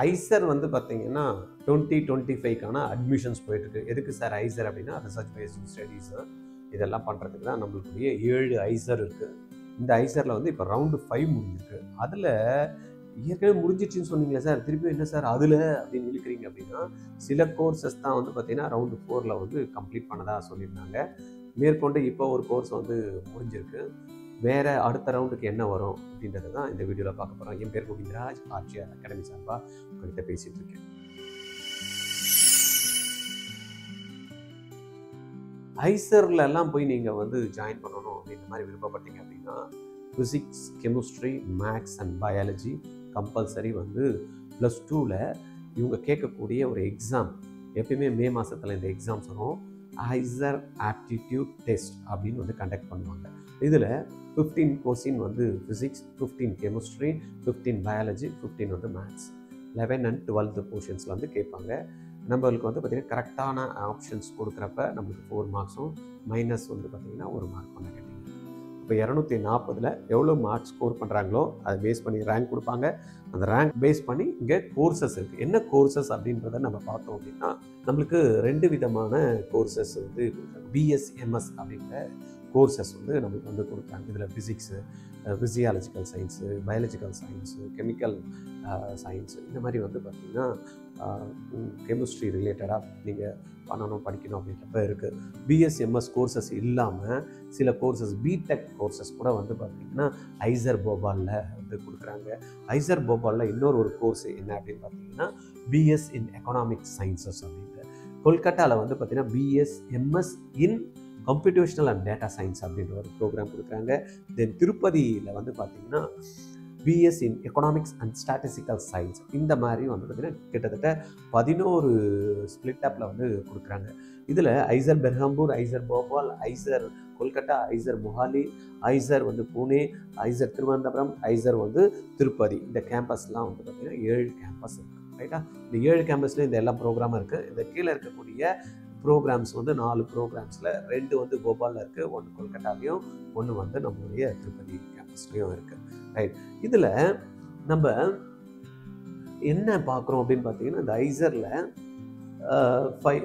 ஐசர் வந்து பார்த்தீங்கன்னா 2025க்கான அட்மிஷன்ஸ் போயிட்டுருக்கு. எதுக்கு சார் ஐசர் அப்படின்னா ரிசர்ச் பேஸ்டு ஸ்டடீஸ் இதெல்லாம் பண்ணுறதுக்கு தான் நம்மளுடைய 7 ஐசர் இருக்குது. இந்த ஐசரில் வந்து இப்போ ரவுண்டு 5 முடிஞ்சிருக்கு. அதில் ஏற்கனவே முடிஞ்சிடுச்சின்னு சொன்னீங்களே சார், திருப்பி என்ன சார் அதில் அப்படின்னு இழுக்கிறீங்க அப்படின்னா, சில கோர்சஸ் தான் வந்து பார்த்தீங்கன்னா ரவுண்டு 4ல் வந்து கம்ப்ளீட் பண்ணதாக சொல்லியிருந்தாங்க. மேற்கொண்டு இப்போ ஒரு கோர்ஸ் வந்து முடிஞ்சிருக்கு. வேறு அடுத்த ரவுண்டுக்கு என்ன வரும் அப்படின்றது தான் இந்த வீடியோவில் பார்க்க போகிறோம். என் பேர் கோவிந்தராஜ், ஆர்ஜிஆர் அகாடமி சார்பாக உங்கள்கிட்ட பேசிகிட்டு இருக்கேன். ஐசர்ல எல்லாம் போய் நீங்கள் வந்து ஜாயின் பண்ணணும் அப்படின்ற மாதிரி விருப்பப்பட்டீங்க அப்படின்னா, physics, chemistry, maths and biology compulsory வந்து +2ல் இவங்க கேட்கக்கூடிய ஒரு எக்ஸாம். எப்பயுமே மே மாதத்தில் இந்த எக்ஸாம்ஸ் வரும். ஐசர் ஆப்டிடியூட் டெஸ்ட் அப்படின்னு வந்து கண்டக்ட் பண்ணுவாங்க. இதில் 15 கொஸ்டின் வந்து ஃபிசிக்ஸ், 15 கெமிஸ்ட்ரி, 15 பயாலஜி, 15 வந்து மேத்ஸ். 11 and 12th போர்ஷன்ஸில் வந்து கேட்பாங்க. நம்மளுக்கு வந்து பார்த்திங்கன்னா கரெக்டான ஆப்ஷன்ஸ் கொடுக்குறப்ப நம்மளுக்கு 4 மார்க்ஸும் மைனஸ் வந்து பார்த்திங்கன்னா 1 மார்க் பண்ண கேட்டீங்க. இப்போ 240ல் எவ்வளோ மார்க்ஸ் ஸ்கோர் பண்ணுறாங்களோ அதை பேஸ் பண்ணி ரேங்க் கொடுப்பாங்க. அந்த ரேங்க் பேஸ் பண்ணி இங்கே கோர்சஸ் இருக்குது. என்ன கோர்சஸ் அப்படின்றத நம்ம பார்த்தோம் அப்படின்னா, நம்மளுக்கு 2 விதமான கோர்சஸ் வந்து கொடுக்குறாங்க. பிஎஸ்எம்எஸ் அப்படிங்கிற கோர்சஸ் வந்து நம்மளுக்கு வந்து கொடுக்குறாங்க. இதில் physics, physiological science, biological science, chemical science, இந்த மாதிரி வந்து பார்த்திங்கன்னா கெமிஸ்ட்ரி ரிலேட்டடாக நீங்கள் பண்ணணும் படிக்கணும் அப்படின்றப்ப இருக்குது. பிஎஸ்எம்எஸ் கோர்சஸ் இல்லாமல் சில கோர்சஸ் பிடெக் கோர்சஸ் கூட வந்து பார்த்திங்கன்னா ஐசர் போபாலில் வந்து கொடுக்குறாங்க. ஐசர் போபாலில் இன்னொரு கோர்ஸ் என்ன அப்படின்னு பார்த்தீங்கன்னா பிஎஸ் இன் எக்கனாமிக் சயின்சஸ் அப்படின்ட்டு. கொல்கட்டாவில் வந்து பார்த்திங்கன்னா BSMS in computational and data science அப்படின்ற ஒரு ப்ரோக்ராம் கொடுக்குறாங்க. தென் திருப்பதியில் வந்து பார்த்திங்கன்னா BS in economics and statistical science. இந்த மாதிரி வந்து பார்த்திங்கன்னா கிட்டத்தட்ட 11 ஸ்பிளிட் அப்பில் வந்து கொடுக்குறாங்க. இதில் ஐசர் பெர்ஹம்பூர், ஐசர் போபால், ஐசர் கொல்கட்டா, ஐசர் மொஹாலி, ஐசர் வந்து புனே, ஐசர் திருவனந்தபுரம், ஐசர் வந்து திருப்பதி, இந்த கேம்பஸ்லாம் வந்து பார்த்திங்கன்னா 7 கேம்பஸ் இருக்குது. ரைட்டா? இந்த 7 கேம்பஸ்லேயும் இந்த எல்லா ப்ரோக்ராமும் இருக்குது. இந்த கீழே இருக்கக்கூடிய ப்ரோக்ராம்ஸ் வந்து 4 ப்ரோக்ராம்ஸில் 2 வந்து போபாலில் இருக்குது, 1 கொல்கட்டாலையும், 1 வந்து நம்மளுடைய திருப்பதி கேம்பஸ்லேயும் இருக்குது. ரைட்? இதில் நம்ம என்ன பார்க்குறோம் அப்படின்னு பார்த்தீங்கன்னா, இந்த ஐசரில்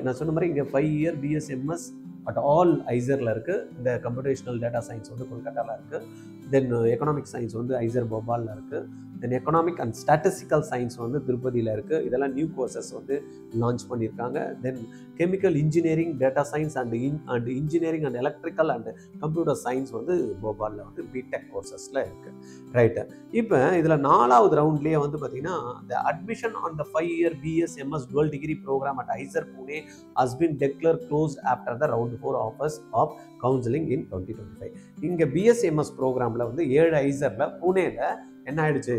நான் சொன்ன மாதிரி இங்கே 5 இயர் பிஎஸ்எம்எஸ் பட் ஆல் ஐசரில் இருக்குது. இந்த கம்ப்யூட்டேஷனல் டேட்டா சயின்ஸ் வந்து கொல்கட்டாவில் இருக்குது. தென் எக்கனாமிக் சயின்ஸ் வந்து ஐசர் போபாலில் இருக்குது. தென் எக்கனாமிக் அண்ட் ஸ்டாட்டிஸ்டிக்கல் சயின்ஸ் வந்து திருப்பதியில் இருக்குது. இதெல்லாம் நியூ கோர்சஸ் வந்து லான்ச் பண்ணியிருக்காங்க. தென் chemical engineering, data science and engineering and electrical and computer science வந்து போபாலில் வந்து பிடெக் கோர்சஸில் இருக்குது. ரைட்டு? இப்போ இதில் 4வது ரவுண்ட்லேயே வந்து பார்த்திங்கன்னா the admission on the 5-year BSMS dual degree program at ISER Pune has been declared closed after the round 4 offers of counseling in 2025. இங்கே பிஎஸ்எம்எஸ் ப்ரோக்ராமில் வந்து 7 ஐசரில் புனேல என்ன ஆயிடுச்சு,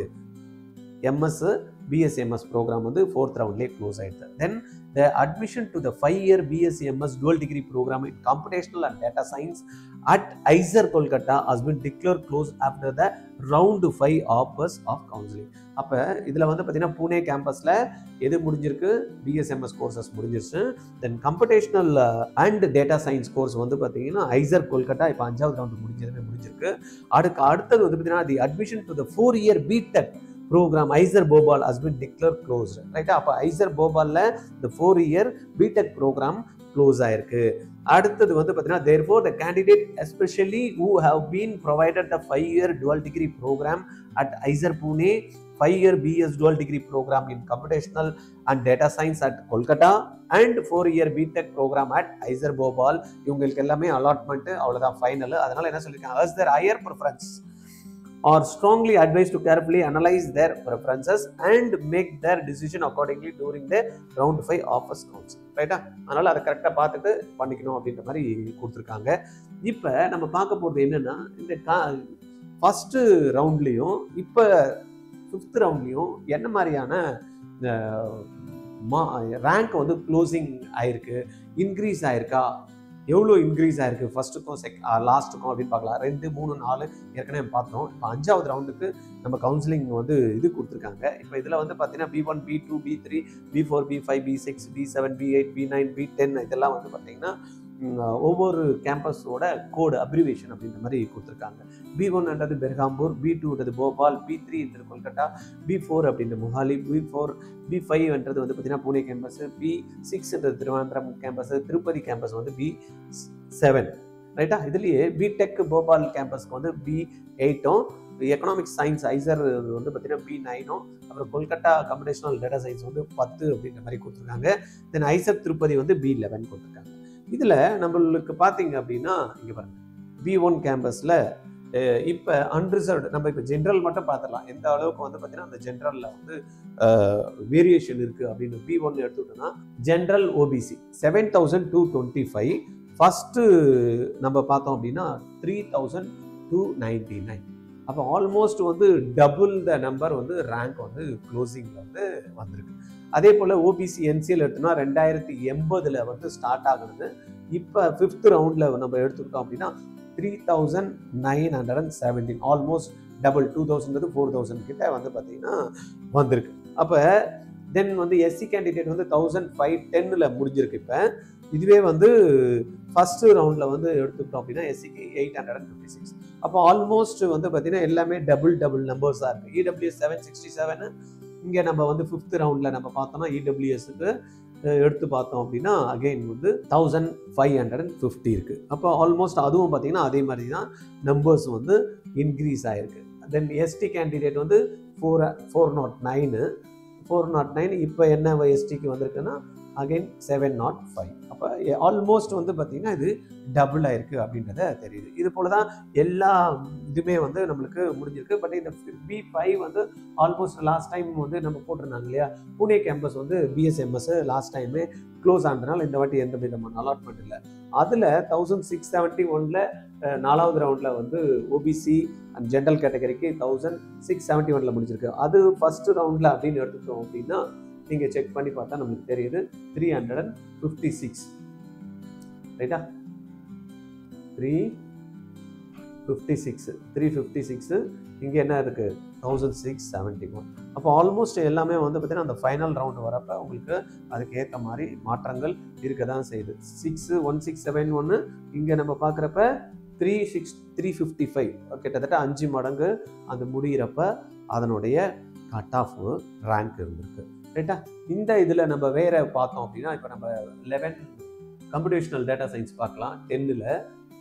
எம்எஸ் பிஎஸ்எம்எஸ் ப்ரோக்ராம் வந்து 4th ரவுண்ட்லேயே க்ளோஸ் ஆகிடுது. தென் the admission to the 5-year BSMS dual degree program in computational and data science at ISER Kolkata has been declared closed after the round 5 offers of counseling. அப்போ இதில் வந்து பார்த்தீங்கன்னா புனே கேம்பஸில் எது முடிஞ்சிருக்கு, BSMS courses முடிஞ்சிருச்சு. Then computational and data science course வந்து பார்த்தீங்கன்னா ஐசர் கொல்கட்டா இப்போ 5வது ரவுண்டு முடிஞ்சிருக்கு. அடுத்தது வந்து பார்த்தீங்கன்னா the admission to the 4-year BTech program ISER Bhopal has been declared closed. Right? அப்போ ஐசர் போபாலில் இந்த 4-year பிடெக் ப்ரோக்ராம் க்ளோஸ் ஆயிருக்கு. அடுத்தது வந்து பார்த்தீங்கன்னா therefore the candidate especially who have been provided the 5-year dual degree program at ISER Pune, 5-year BS dual degree program in computational and data science at Kolkata and 4-year BTech program at ISER Bhopal, இவங்களுக்கு எல்லாமே allotment அவ்வளோதான், final. அதனால என்ன சொல்லியிருக்காங்க, as their higher preference are strongly advised to carefully analyze their preferences and make their decision accordingly during the round 5 offers council. ரைட்டா? அதனால் அதை கரெக்டாக பார்த்துட்டு பண்ணிக்கணும் அப்படின்ற மாதிரி கொடுத்துருக்காங்க. இப்போ நம்ம பார்க்க போகிறது என்னென்னா, இந்த ஃபஸ்ட்டு ரவுண்ட்லேயும் இப்போ 5th ரவுண்ட்லேயும் என்ன மாதிரியான ரேங்க் வந்து க்ளோசிங் ஆயிருக்கு, இன்க்ரீஸ் ஆயிருக்கா, எவ்வளோ இன்க்ரீஸ் ஆயிருக்கு ஃபர்ஸ்ட்டுக்கும் லாஸ்ட்டுக்கும் அப்படின்னு பார்க்கலாம். 2, 3, 4 ஏற்கனவே பார்த்தோம். இப்போ 5வது ரவுண்டுக்கு நம்ம கவுன்சிலிங் வந்து இது கொடுத்துருக்காங்க. இப்போ இதில் வந்து பார்த்தீங்கன்னா B1, B2, B3, B4, B5, B6, B7, B8, B9, B10 இதெல்லாம் வந்து பார்த்தீங்கன்னா ஒவ்வொரு கேம்பஸோட கோடு அப்ரிவேஷன் அப்படின்ற மாதிரி கொடுத்துருக்காங்க. B1 Berhampur, B2 Bhopal, B3 Kolkata, B4 அப்படின்ற மொஹாலி, B5 வந்து பார்த்தீங்கன்னா Pune campus, B6 Thiruvananthapuram campus, Tirupati campus வந்து B7 ரைட்டா. இதுலேயே பிடெக் போபால் கேம்பஸ்க்கு வந்து B8, எக்கனாமிக்ஸ் சயின்ஸ் ஐசர் வந்து பார்த்தீங்கன்னா B9, அப்புறம் கொல்கட்டா கம்ப்யூட்டேஷனல் டேட்டா சயின்ஸ் வந்து 10 அப்படின்ற மாதிரி கொடுத்துருக்காங்க. தென் ஐசர் திருப்பதி வந்து B11 கொடுத்துருக்காங்க. இதில் நம்மளுக்கு பார்த்தீங்க அப்படின்னா இங்கே பாருங்க, B1 கேம்பஸில் இப்போ அன்ரிசர்வ்டு, நம்ம இப்போ ஜென்ரல் மட்டும் பார்த்துடலாம் எந்த அளவுக்கு வந்து பார்த்தீங்கன்னா அந்த ஜென்ரலில் வந்து வேரியேஷன் இருக்குது அப்படின்னு. B1 எடுத்துக்கிட்டோம்னா ஜென்ரல் ஓபிசி 7,225, ஃபஸ்ட்டு நம்ம பார்த்தோம் அப்படின்னா 3,299. அப்போ ஆல்மோஸ்ட் வந்து டபுள் த நம்பர் வந்து ரேங்க் வந்து க்ளோசிங்கில் வந்து வந்திருக்கு. அதே போல் ஓபிசி என்சிஎல் எடுத்தோம்னா 2080 வந்து ஸ்டார்ட் ஆகுது. இப்போ 5th ரவுண்டில் நம்ம எடுத்துக்கிட்டோம் அப்படின்னா 3,917, ஆல்மோஸ்ட் டபுள் 2,000 4,000 கிட்ட வந்து பார்த்தீங்கன்னா வந்திருக்கு. அப்போ தென் வந்து எஸ்சி கேண்டிடேட் வந்து 1,510 முடிஞ்சிருக்கு. இப்போ இதுவே வந்து ஃபர்ஸ்ட் ரவுண்டில் வந்து எடுத்துக்கிட்டோம் அப்படின்னா எஸ்சிக்கு 856. அப்போ ஆல்மோஸ்ட் வந்து பார்த்தீங்கன்னா எல்லாமே டபுள் நம்பர்ஸாக இருக்குது. இடபிள்யூஎஸ் 767, இங்கே நம்ம வந்து 5th ரவுண்டில் நம்ம பார்த்தோம்னா இடபிள்யூஎஸ்க்கு எடுத்து பார்த்தோம் அப்படின்னா அகெயின் வந்து 1,550 இருக்குது. அப்போ ஆல்மோஸ்ட் அதுவும் பார்த்தீங்கன்னா அதே மாதிரி தான் நம்பர்ஸ் வந்து இன்க்ரீஸ் ஆகிருக்கு. தென் எஸ்டி கேண்டிடேட் வந்து 409, இப்போ என்ன எஸ்டிக்கு வந்திருக்குன்னா அகெயின் 705. அப்போ ஆல்மோஸ்ட் வந்து பார்த்தீங்கன்னா இது டபுள் ஆயிருக்கு அப்படின்றத தெரியுது. இது போல தான் எல்லா இதுவுமே வந்து நம்மளுக்கு முடிஞ்சிருக்கு. பட் இந்த B5 வந்து ஆல்மோஸ்ட் லாஸ்ட் டைம் வந்து நம்ம போட்டிருந்தாங்க இல்லையா, புனே கேம்பஸ் வந்து BSMS லாஸ்ட் டைமே க்ளோஸ் ஆனதுனால இந்த வாட்டி எந்த விதமான அலாட்மெண்ட் இல்லை. அதில் 1,671 4வது ரவுண்டில் வந்து ஓபிசி அண்ட் ஜென்ரல் கேட்டகரிக்கு 1,671 முடிஞ்சிருக்கு. அது ஃபர்ஸ்ட் ரவுண்டில் அப்படின்னு எடுத்துக்கிட்டோம் அப்படின்னா நீங்கள் செக் பண்ணி பார்த்தா நம்மளுக்கு தெரியுது 356 ரைட்டா. 356 இங்கே என்ன இருக்குது 1,671. அப்போ ஆல்மோஸ்ட் எல்லாமே வந்து பார்த்தீங்கன்னா அந்த ஃபைனல் ரவுண்டு வரப்போ உங்களுக்கு அதுக்கு ஏற்ற மாதிரி மாற்றங்கள் இருக்க தான் செய்யுது. 1671 இங்கே நம்ம பார்க்குறப்ப 355, கிட்டத்தட்ட 5 மடங்கு அது முடிகிறப்ப அதனுடைய கட் ஆஃப் ரேங்க் இருந்திருக்கு ரைட்டா. இந்த இதில் நம்ம வேற பார்த்தோம் அப்படின்னா இப்போ நம்ம 11 கம்ப்யூட்டேஷனல் டேட்டா சயின்ஸ் பார்க்கலாம்.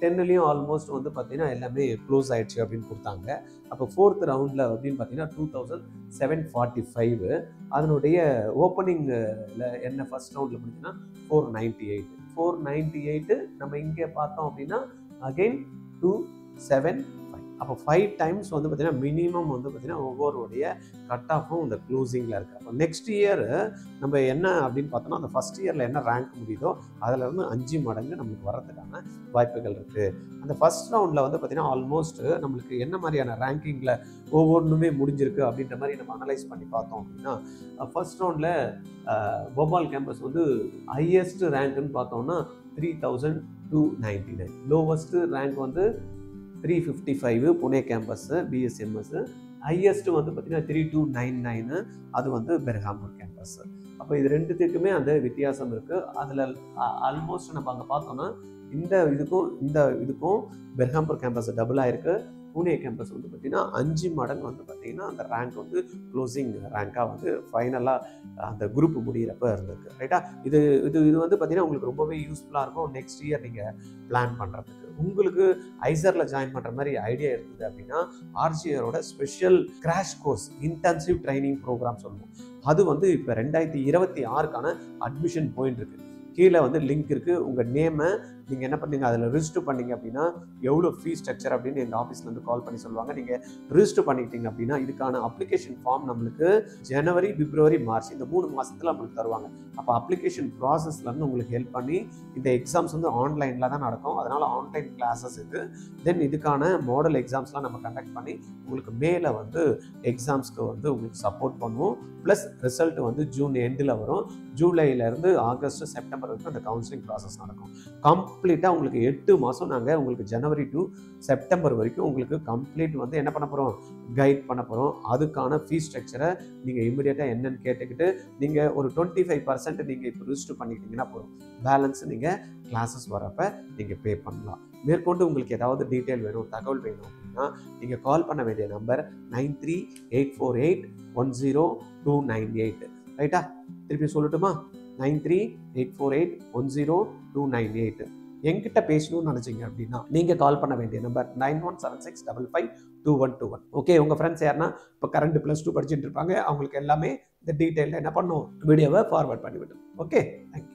10லையும் ஆல்மோஸ்ட் வந்து பார்த்தீங்கன்னா எல்லாமே க்ளோஸ் ஆயிடுச்சு அப்படின்னு கொடுத்தாங்க. அப்போ 4th ரவுண்டில் அப்படின்னு பார்த்தீங்கன்னா 2,745, அதனுடைய ஓப்பனிங்கில் என்ன ஃபர்ஸ்ட் ரவுண்டில் முடிஞ்சுன்னா 498 நம்ம இங்கே பார்த்தோம் அப்படின்னா அகெயின் 275. அப்போ 5 டைம்ஸ் வந்து பார்த்தீங்கன்னா மினிமம் வந்து பார்த்தீங்கன்னா ஒவ்வொருடைய கட் ஆஃபும் இந்த க்ளோசிங்கில் இருக்குது. அப்போ நெக்ஸ்ட் இயர் நம்ம என்ன அப்படின்னு பார்த்தோம்னா அந்த ஃபஸ்ட் இயரில் என்ன ரேங்க் முடியுதோ அதிலிருந்து 5 மடங்கு நம்மளுக்கு வரதுக்கான வாய்ப்புகள் இருக்குது. அந்த ஃபர்ஸ்ட் ரவுண்டில் வந்து பார்த்தீங்கன்னா ஆல்மோஸ்ட் நம்மளுக்கு என்ன மாதிரியான ரேங்கிங்கில் ஒவ்வொன்றுமே முடிஞ்சிருக்கு அப்படின்ற மாதிரி நம்ம அனலைஸ் பண்ணி பார்த்தோம் அப்படின்னா ஃபர்ஸ்ட் ரவுண்டில் போபால் கேம்பஸ் வந்து ஹையஸ்ட் ரேங்க்னு பார்த்தோம்னா 3,299, லோவஸ்ட் ரேங்க் வந்து 355 புனே கேம்பஸ் BSMS, ஹையஸ்ட் வந்து பார்த்தீங்கன்னா 3,299 அது வந்து பெர்ஹாம்பூர் கேம்பஸ். அப்போ இது ரெண்டுத்துக்குமே அந்த வித்தியாசம் இருக்குது. அதில் ஆல்மோஸ்ட் நம்ம அங்கே பார்த்தோம்னா இந்த இதுக்கும் பெர்ஹாம்பூர் கேம்பஸ் டபுள் ஆயிருக்கு. புனே கேம்பஸ் வந்து பார்த்தீங்கன்னா 5 மடங்கு வந்து பார்த்தீங்கன்னா அந்த ரேங்க் வந்து க்ளோசிங் ரேங்காக வந்து ஃபைனலாக அந்த குரூப் முடிகிறப்ப இருந்திருக்கு ரைட்டா. இது வந்து பார்த்தீங்கன்னா உங்களுக்கு ரொம்பவே யூஸ்ஃபுல்லாக இருக்கும் நெக்ஸ்ட் இயர் நீங்கள் பிளான் பண்ணுறதுக்கு. உங்களுக்கு ஐசரில் ஜாயின் பண்ணுற மாதிரி ஐடியா இருக்குது அப்படின்னா RGRோட special crash course intensive training program சொல்லுவோம். அது வந்து இப்போ 2026க்கான அட்மிஷன் போயிட்டு இருக்கு. கீழே வந்து லிங்க் இருக்குது. உங்கள் நேமை நீங்கள் என்ன பண்ணீங்க அதில் ரிஜிஸ்டர் பண்ணீங்க அப்படின்னா எவ்வளோ ஃபீஸ் ஸ்ட்ரக்சர் அப்படின்னு எங்கள் ஆஃபீஸ்லேருந்து கால் பண்ணி சொல்லுவாங்க. நீங்கள் ரிஜிஸ்டர் பண்ணிக்கிட்டீங்க அப்படின்னா இதுக்கான அப்ளிகேஷன் ஃபார்ம் நம்மளுக்கு ஜனவரி, பிப்ரவரி, மார்ச் இந்த 3 மாதத்தில் நம்மளுக்கு தருவாங்க. அப்போ அப்ளிகேஷன் ப்ராசஸ்லேருந்து உங்களுக்கு ஹெல்ப் பண்ணி இந்த எக்ஸாம்ஸ் வந்து ஆன்லைனில் தான் நடக்கும். அதனால் ஆன்லைன் கிளாஸஸ் இது. தென் இதுக்கான மாடல் எக்ஸாம்ஸ்லாம் நம்ம கண்டக்ட் பண்ணி உங்களுக்கு மேலே வந்து எக்ஸாம்ஸ்க்கு வந்து உங்களுக்கு சப்போர்ட் பண்ணுவோம். ப்ளஸ் ரிசல்ட் வந்து ஜூன் எண்டில் வரும். ஜூலையிலேருந்து ஆகஸ்ட், செப்டம்பர் செப்டம்பர் வரைக்கும் அந்த கவுன்சிலிங் ப்ராசஸ் நடக்கும். கம்ப்ளீட்டாக உங்களுக்கு 8 மாதம் நாங்கள் உங்களுக்கு ஜனவரி டு செப்டம்பர் வரைக்கும் உங்களுக்கு கம்ப்ளீட் வந்து என்ன பண்ண போகிறோம், கைட் பண்ண போகிறோம். அதுக்கான ஃபீஸ் ஸ்ட்ரக்சரை நீங்கள் இமிடியேட்டாக என்னன்னு கேட்டுக்கிட்டு நீங்கள் ஒரு 25% நீங்கள் இப்போ ரிஜிஸ்டர் பண்ணிக்கிட்டீங்கன்னா போதும். பேலன்ஸ் நீங்கள் கிளாஸஸ் வரப்போ நீங்கள் பே பண்ணலாம். மேற்கொண்டு உங்களுக்கு ஏதாவது டீட்டெயில் வேணும், தகவல் வேணும் அப்படின்னா நீங்கள் கால் பண்ண வேண்டிய நம்பர் 9384810298. ரைட்டா? திருப்பி சொல்லட்டுமா? 9384810298. என்கிட்ட பேசணும்னு நினச்சிங்க அப்படின்னா நீங்கள் கால் பண்ண வேண்டிய நம்பர் 9176552121. ஓகே, உங்கள் ஃப்ரெண்ட்ஸ் யாருன்னா இப்போ கரண்ட் +2 படிச்சுட்டு இருப்பாங்க, அவங்களுக்கு எல்லாமே இந்த டீட்டெயிலில் என்ன பண்ணும், வீடியோவை ஃபார்வர்ட் பண்ணிவிட்டு. Okay, thank you.